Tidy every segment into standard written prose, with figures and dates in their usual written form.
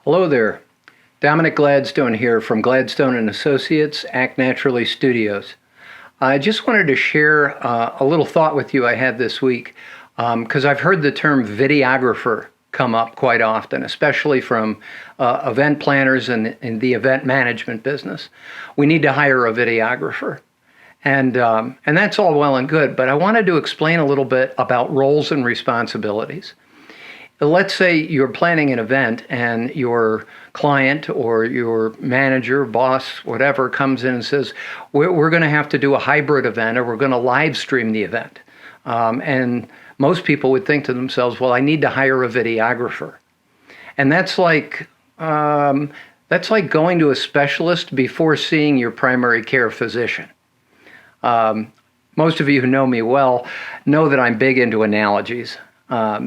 Hello there. Dominick Gladstone here from Gladstone and Associates, Act Naturally Studios. I just wanted to share a little thought with you I had this week because I've heard the term videographer come up quite often, especially from event planners in the event management business. We need to hire a videographer. And that's all well and good, but I wanted to explain a little bit about roles and responsibilities. Let's say you're planning an event and your client or your manager, boss, whatever, comes in and says, we're going to have to do a hybrid event or we're going to live stream the event. And most people would think to themselves, well, I need to hire a videographer. And that's like going to a specialist before seeing your primary care physician. Most of you who know me well know that I'm big into analogies.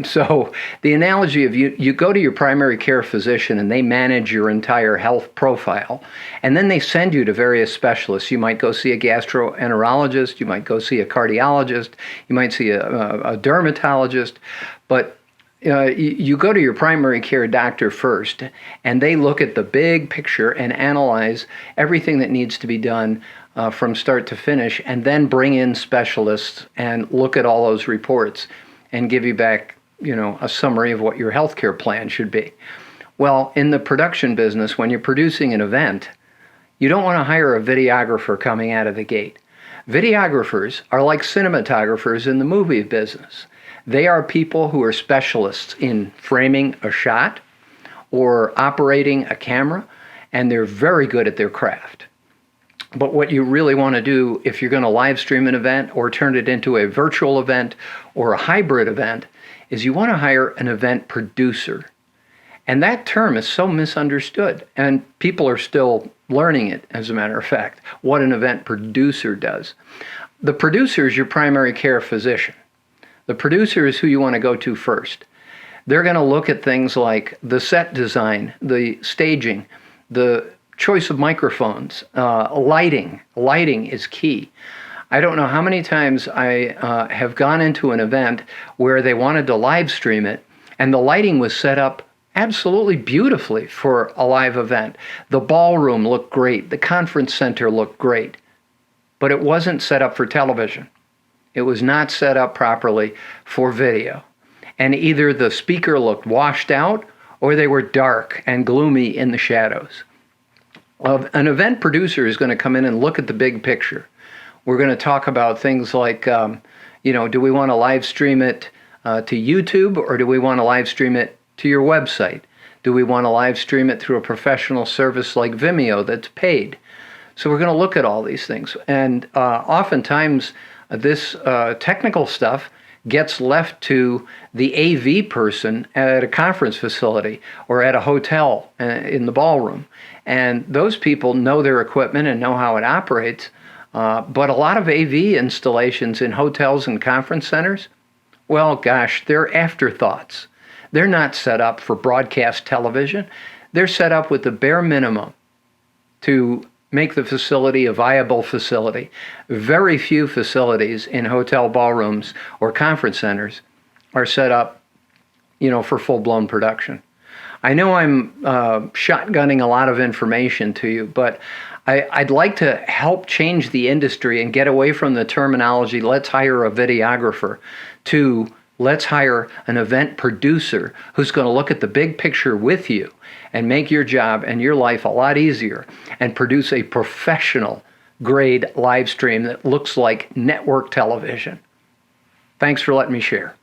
So the analogy of you go to your primary care physician and they manage your entire health profile, and then they send you to various specialists. You might go see a gastroenterologist, you might go see a cardiologist, you might see a dermatologist, but you go to your primary care doctor first, and they look at the big picture and analyze everything that needs to be done from start to finish, and then bring in specialists and look at all those reports and give you back, a summary of what your healthcare plan should be. Well, in the production business, when you're producing an event, you don't want to hire a videographer coming out of the gate. Videographers are like cinematographers in the movie business. They are people who are specialists in framing a shot or operating a camera, and they're very good at their craft. But what you really want to do if you're going to live stream an event or turn it into a virtual event or a hybrid event is you want to hire an event producer. And that term is so misunderstood, and people are still learning it, as a matter of fact, what an event producer does. The producer is your primary care physician. The producer is who you want to go to first. They're going to look at things like the set design, the staging, the choice of microphones, lighting. Lighting is key. I don't know how many times I have gone into an event where they wanted to live stream it, and the lighting was set up absolutely beautifully for a live event. The ballroom looked great. The conference center looked great. But it wasn't set up for television. It was not set up properly for video. And either the speaker looked washed out or they were dark and gloomy in the shadows. An event producer is going to come in and look at the big picture. We're going to talk about things like, do we want to live stream it to YouTube, or do we want to live stream it to your website? Do we want to live stream it through a professional service like Vimeo that's paid? So we're going to look at all these things. And oftentimes this technical stuff gets left to the AV person at a conference facility or at a hotel in the ballroom. And those people know their equipment and know how it operates. But a lot of AV installations in hotels and conference centers, well, gosh, they're afterthoughts. They're not set up for broadcast television. They're set up with the bare minimum to make the facility a viable facility. Very few facilities in hotel ballrooms or conference centers are set up, for full-blown production. I know I'm shotgunning a lot of information to you, but I'd like to help change the industry and get away from the terminology, let's hire a videographer, to let's hire an event producer who's going to look at the big picture with you and make your job and your life a lot easier and produce a professional grade live stream that looks like network television. Thanks for letting me share.